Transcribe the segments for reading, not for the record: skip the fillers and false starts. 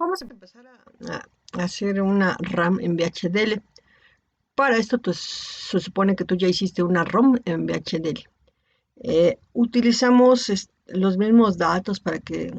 Vamos a empezar a hacer una RAM en VHDL. Para esto pues, se supone que tú ya hiciste una ROM en VHDL. Utilizamos los mismos datos para que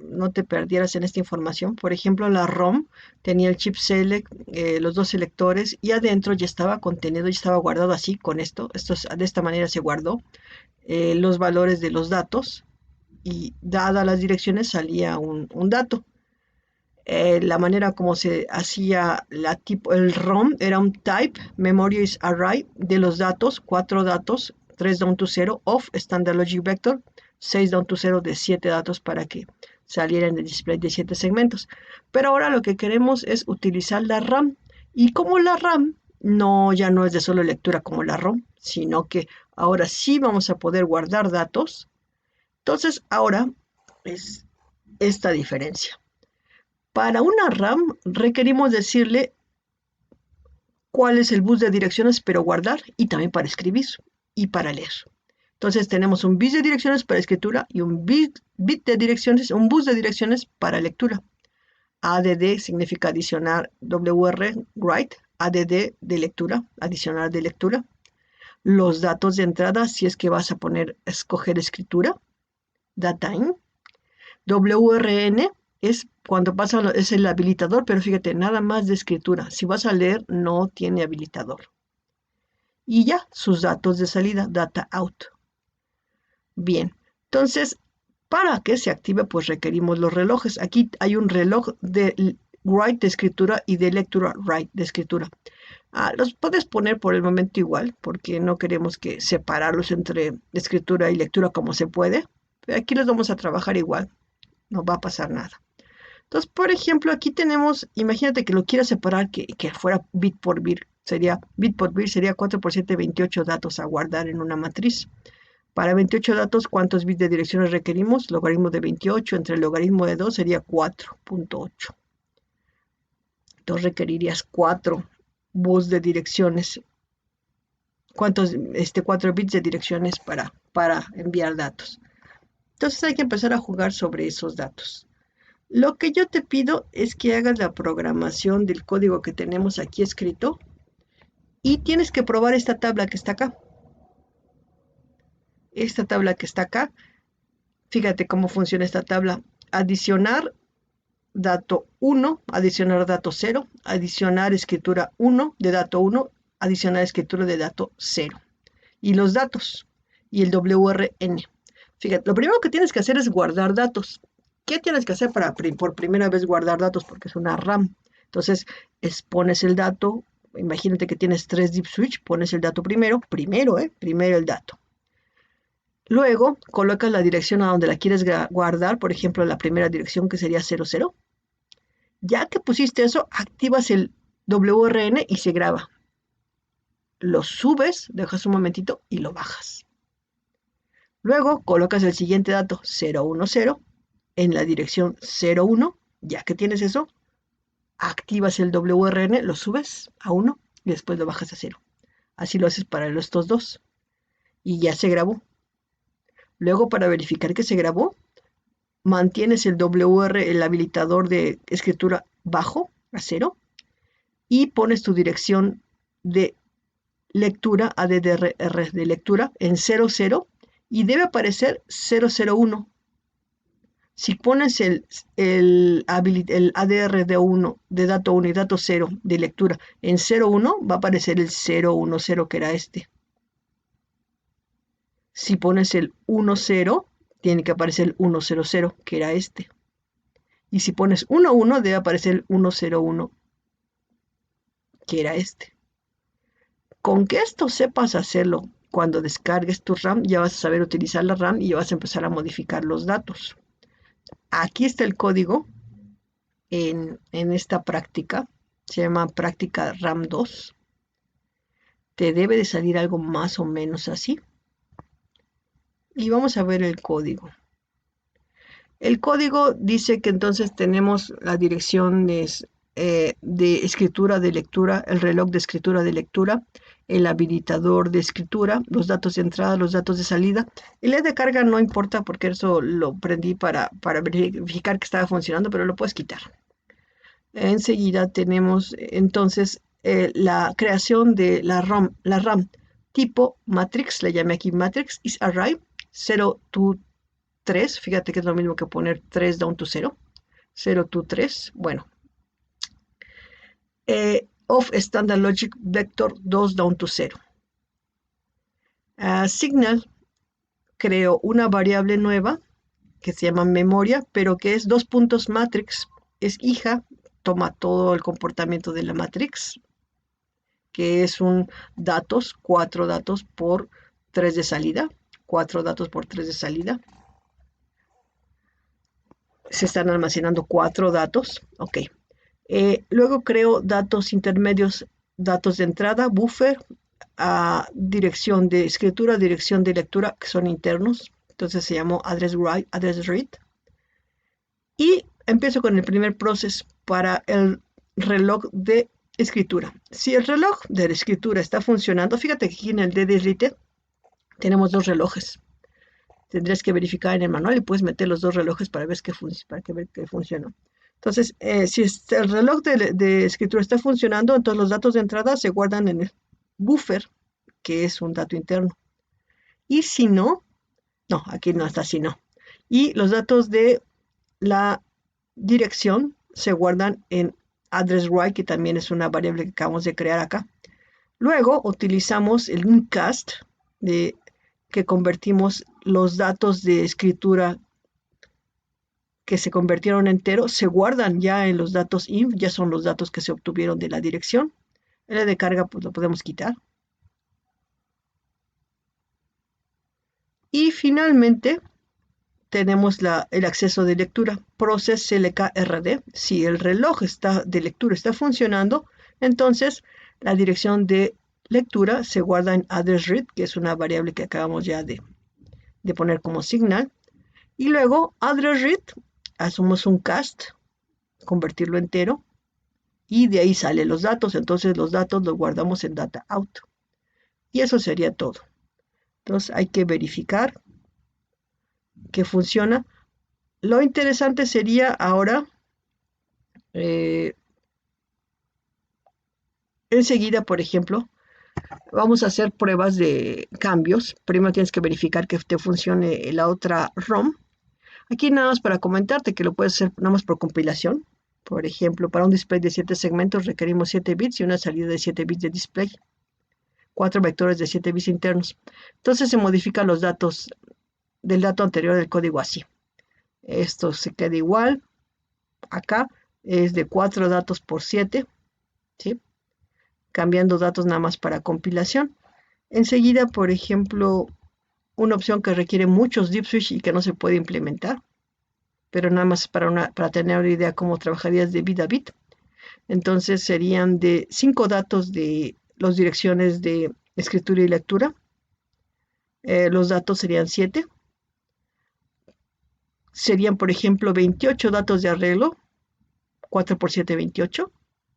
no te perdieras en esta información. Por ejemplo, la ROM tenía el chip select, los dos selectores, y adentro ya estaba contenido, ya estaba guardado así con de esta manera se guardó los valores de los datos, y dadas las direcciones salía un dato. La manera como se hacía el ROM era un type, memory is array, de los datos, 4 datos, 3 down to 0, of standard logic vector, 6 down to 0 de 7 datos para que saliera en el display de 7 segmentos. Pero ahora lo que queremos es utilizar la RAM. Y como la RAM ya no es de solo lectura como la ROM, sino que ahora sí vamos a poder guardar datos. Entonces ahora es esta diferencia. Para una RAM requerimos decirle cuál es el bus de direcciones para guardar y también para escribir y para leer. Entonces tenemos un bit de direcciones para escritura y un bit de direcciones, un bus de direcciones para lectura. ADD significa adicionar WR, write, ADD de lectura, adicionar de lectura. Los datos de entrada, si es que vas a escoger escritura, datetime. WRN es cuando es el habilitador, pero fíjate, nada más de escritura. Si vas a leer, no tiene habilitador. Y ya, sus datos de salida, data out. Bien, entonces, para que se active, pues requerimos los relojes. Aquí hay un reloj de write de escritura y de lectura write de escritura. Los puedes poner por el momento igual, porque no queremos que separarlos entre escritura y lectura como se puede. Pero aquí los vamos a trabajar igual, no va a pasar nada. Entonces, por ejemplo, aquí tenemos, imagínate que lo quieras separar, que fuera bit por bit. Bit por bit sería 4 por 7, 28 datos a guardar en una matriz. Para 28 datos, ¿cuántos bits de direcciones requerimos? Logaritmo de 28 entre el logaritmo de 2 sería 4.8. Entonces requerirías 4 bus de direcciones. ¿Cuántos? 4 bits de direcciones para enviar datos. Entonces hay que empezar a jugar sobre esos datos. Lo que yo te pido es que hagas la programación del código que tenemos aquí escrito y tienes que probar esta tabla que está acá. Esta tabla que está acá, fíjate cómo funciona esta tabla. Adicionar dato 1, adicionar dato 0, adicionar escritura 1 de dato 1, adicionar escritura de dato 0. Y los datos y el WRN. Fíjate, lo primero que tienes que hacer es guardar datos. ¿Qué tienes que hacer para por primera vez guardar datos? Porque es una RAM. Entonces, pones el dato. Imagínate que tienes 3 deep switch, pones el dato primero el dato. Luego, colocas la dirección a donde la quieres guardar, por ejemplo, la primera dirección que sería 00. Ya que pusiste eso, activas el WRN y se graba. Lo subes, dejas un momentito y lo bajas. Luego colocas el siguiente dato 010 en la dirección 01. Ya que tienes eso, activas el WRN, lo subes a 1 y después lo bajas a 0. Así lo haces para estos dos. Y ya se grabó. Luego, para verificar que se grabó, mantienes el WR, el habilitador de escritura bajo a 0 y pones tu dirección de lectura, ADDR de lectura, en 00 y debe aparecer 001. Si pones el ADR de dato 1 y dato 0 de lectura en 01, va a aparecer el 010 que era este. Si pones el 10, tiene que aparecer el 100 que era este. Y si pones 11, debe aparecer el 101 que era este. Con que esto sepas hacerlo, cuando descargues tu RAM, ya vas a saber utilizar la RAM y ya vas a empezar a modificar los datos. Aquí está el código en esta práctica. Se llama práctica RAM 2. Te debe de salir algo más o menos así. Y vamos a ver el código. El código dice que entonces tenemos la dirección de escritura de lectura, el reloj de escritura de lectura, el habilitador de escritura, los datos de entrada, los datos de salida. El LED de carga no importa porque eso lo prendí para verificar que estaba funcionando, pero lo puedes quitar. Enseguida tenemos entonces la creación de la RAM tipo Matrix, le llamé aquí Matrix is array 0 to 3, fíjate que es lo mismo que poner 3 down to 0, 0 to 3, bueno. Of Standard Logic Vector 2 down to 0. Signal creo una variable nueva que se llama memoria, pero que es 2 matrix, es hija, toma todo el comportamiento de la matrix, que es un datos, 4 datos por 3 de salida, 4 datos por 3 de salida. Se están almacenando 4 datos, ok. Luego creo datos intermedios, datos de entrada, buffer, dirección de escritura, dirección de lectura, que son internos. Entonces se llamó address write, address read. Y empiezo con el primer proceso para el reloj de escritura. Si el reloj de la escritura está funcionando, fíjate que aquí en el DDRite tenemos 2 relojes. Tendrías que verificar en el manual y puedes meter los 2 relojes para ver que funciona. Entonces, si el reloj de escritura está funcionando, entonces los datos de entrada se guardan en el buffer, que es un dato interno. Y si no, aquí no está si no. Y los datos de la dirección se guardan en address write, que también es una variable que acabamos de crear acá. Luego utilizamos el uncast, que convertimos los datos de escritura que se convirtieron en enteros, se guardan ya en los datos inf, ya son los datos que se obtuvieron de la dirección. El de carga pues lo podemos quitar. Y finalmente tenemos el acceso de lectura, process CLK-RD. Si el reloj de lectura está funcionando, entonces la dirección de lectura se guarda en address read, que es una variable que acabamos ya de poner como signal. Y luego address read, hacemos un cast, convertirlo entero, y de ahí salen los datos. Entonces los datos los guardamos en data out. Y eso sería todo. Entonces hay que verificar que funciona. Lo interesante sería ahora, enseguida, por ejemplo, vamos a hacer pruebas de cambios. Primero tienes que verificar que te funcione la otra ROM. Aquí nada más para comentarte que lo puedes hacer nada más por compilación. Por ejemplo, para un display de 7 segmentos requerimos 7 bits y una salida de 7 bits de display. 4 vectores de 7 bits internos. Entonces se modifican los datos del dato anterior del código así. Esto se queda igual. Acá es de 4 datos por 7. ¿Sí? Cambiando datos nada más para compilación. Enseguida, por ejemplo, una opción que requiere muchos deep switch y que no se puede implementar, pero nada más para tener una idea cómo trabajarías de bit a bit. Entonces serían de 5 datos de las direcciones de escritura y lectura. Los datos serían 7. Serían, por ejemplo, 28 datos de arreglo. 4 por 7, 28.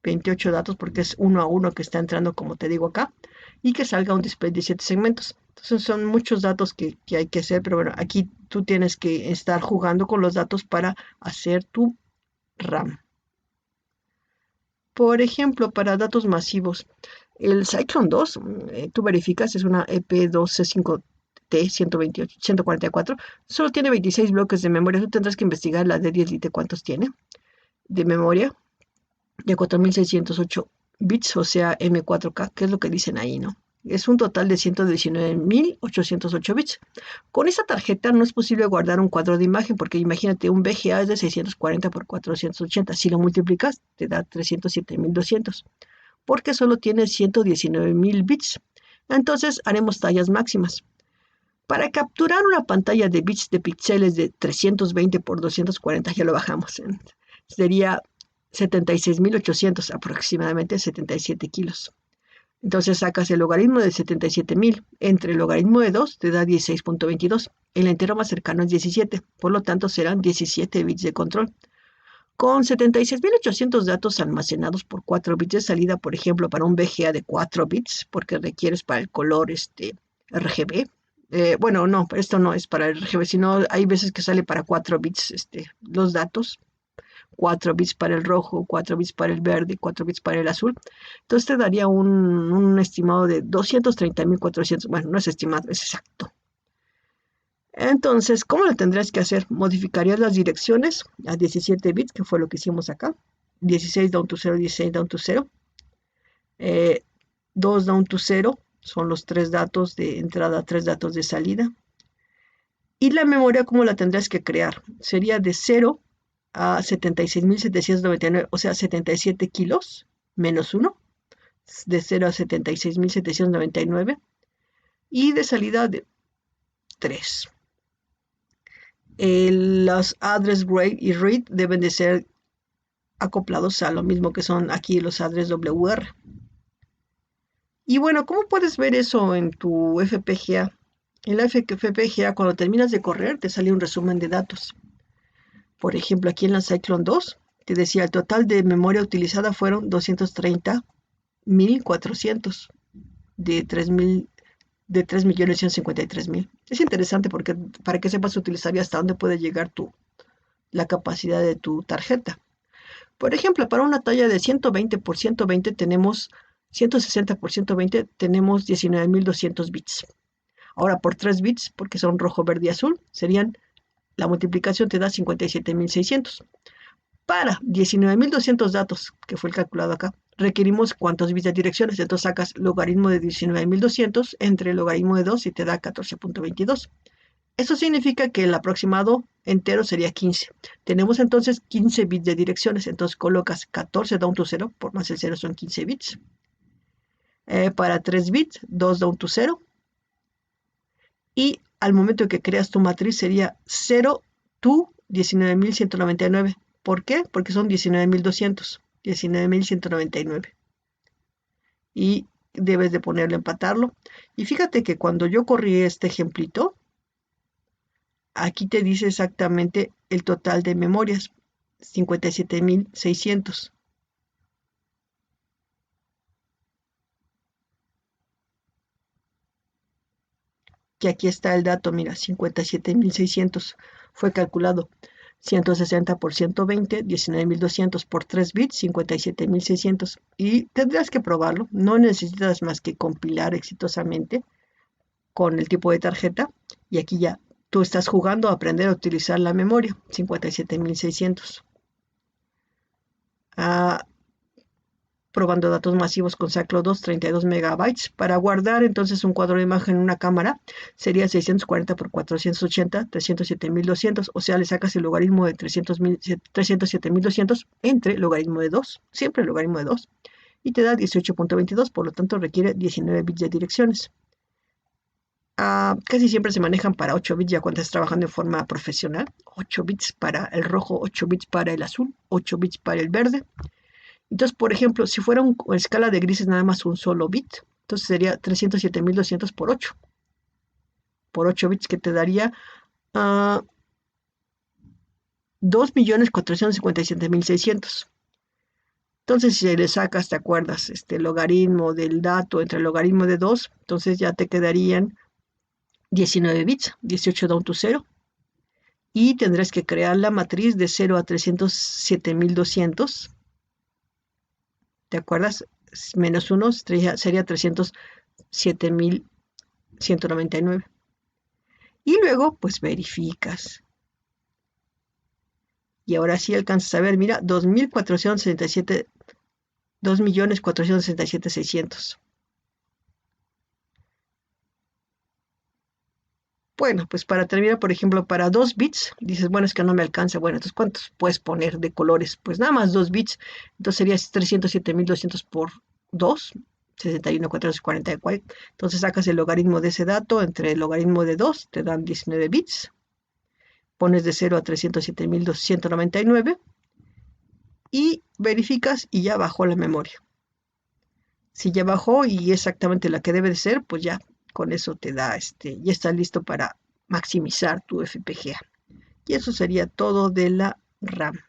28 datos porque es 1 a 1 que está entrando, como te digo acá. Y que salga un display de 7 segmentos. Entonces son muchos datos que hay que hacer, pero bueno, aquí tú tienes que estar jugando con los datos para hacer tu RAM. Por ejemplo, para datos masivos, el Cyclone 2, tú verificas, es una EP2C5T 144, solo tiene 26 bloques de memoria. Tú tendrás que investigar la D10 Lite cuántos tiene de memoria, de 4608 bits, o sea, M4K, que es lo que dicen ahí, ¿no? Es un total de 119.808 bits. Con esta tarjeta no es posible guardar un cuadro de imagen, porque imagínate, un VGA es de 640 por 480. Si lo multiplicas, te da 307.200, porque solo tiene 119.000 bits. Entonces haremos tallas máximas. Para capturar una pantalla de bits de píxeles de 320 por 240, ya lo bajamos, sería 76.800, aproximadamente 77 kilos. Entonces sacas el logaritmo de 77.000. Entre el logaritmo de 2 te da 16.22. El entero más cercano es 17. Por lo tanto serán 17 bits de control. Con 76.800 datos almacenados por 4 bits de salida, por ejemplo, para un VGA de 4 bits, porque requieres para el color RGB. Bueno, no, esto no es para RGB, sino hay veces que sale para 4 bits los datos. 4 bits para el rojo, 4 bits para el verde, 4 bits para el azul. Entonces te daría un estimado de 230.400. Bueno, no es estimado, es exacto. Entonces, ¿cómo lo tendrías que hacer? Modificarías las direcciones a 17 bits, que fue lo que hicimos acá. 16 down to 0, 16 down to 0. 2 down to 0 son los 3 datos de entrada, 3 datos de salida. Y la memoria, ¿cómo la tendrías que crear? Sería de 0 a 76.799, o sea, 77 kilos menos 1, de 0 a 76.799, y de salida de 3. Los address write y read deben de ser acoplados a lo mismo que son aquí los address WR. Y bueno, ¿cómo puedes ver eso en tu FPGA? En la FPGA, cuando terminas de correr, te sale un resumen de datos. Por ejemplo, aquí en la Cyclone 2, te decía, el total de memoria utilizada fueron 230.400 de 3.153.000. Es interesante porque para que sepas utilizar y hasta dónde puede llegar la capacidad de tu tarjeta. Por ejemplo, para una talla de 120 por 120 tenemos 160 por 120 tenemos 19.200 bits. Ahora por 3 bits, porque son rojo, verde y azul, la multiplicación te da 57.600. Para 19.200 datos, que fue el calculado acá, requerimos cuántos bits de direcciones. Entonces sacas logaritmo de 19.200 entre el logaritmo de 2 y te da 14.22. Eso significa que el aproximado entero sería 15. Tenemos entonces 15 bits de direcciones. Entonces colocas 14 down to 0, por más el 0 son 15 bits. Para 3 bits, 2 down to 0. Y al momento que creas tu matriz sería 0 to 19.199. ¿Por qué? Porque son 19.200. 19.199. Y debes de ponerlo, empatarlo. Y fíjate que cuando yo corrí este ejemplito, aquí te dice exactamente el total de memorias, 57.600. Que aquí está el dato, mira, 57.600 fue calculado. 160 por 120, 19.200 por 3 bits, 57.600. Y tendrás que probarlo. No necesitas más que compilar exitosamente con el tipo de tarjeta. Y aquí ya tú estás jugando a aprender a utilizar la memoria, 57.600. Probando datos masivos con Saclo 2, 32 megabytes. Para guardar entonces un cuadro de imagen en una cámara sería 640 por 480, 307.200. O sea, le sacas el logaritmo de 307.200 entre logaritmo de 2, siempre el logaritmo de 2, y te da 18.22, por lo tanto requiere 19 bits de direcciones. Casi siempre se manejan para 8 bits ya cuando estás trabajando en forma profesional. 8 bits para el rojo, 8 bits para el azul, 8 bits para el verde. Entonces, por ejemplo, si fuera una escala de grises nada más un solo bit, entonces sería 307.200 por 8. Por 8 bits que te daría 2.457.600. Entonces, si le sacas, ¿te acuerdas? El logaritmo del dato entre el logaritmo de 2, entonces ya te quedarían 19 bits, 18 down to 0. Y tendrás que crear la matriz de 0 a 307.200. ¿Te acuerdas? Menos 1 sería 307.199. Y luego, pues verificas. Y ahora sí alcanzas a ver, mira, 2.467.600. Bueno, pues para terminar, por ejemplo, para 2 bits, dices, bueno, es que no me alcanza. Bueno, entonces, ¿cuántos puedes poner de colores? Pues nada más 2 bits. Entonces sería 307.200 por 2, 61.444. Entonces sacas el logaritmo de ese dato entre el logaritmo de 2, te dan 19 bits. Pones de 0 a 307.299 y verificas y ya bajó la memoria. Si ya bajó y exactamente la que debe de ser, pues ya con eso te da, ya está listo para maximizar tu FPGA. Y eso sería todo de la RAM.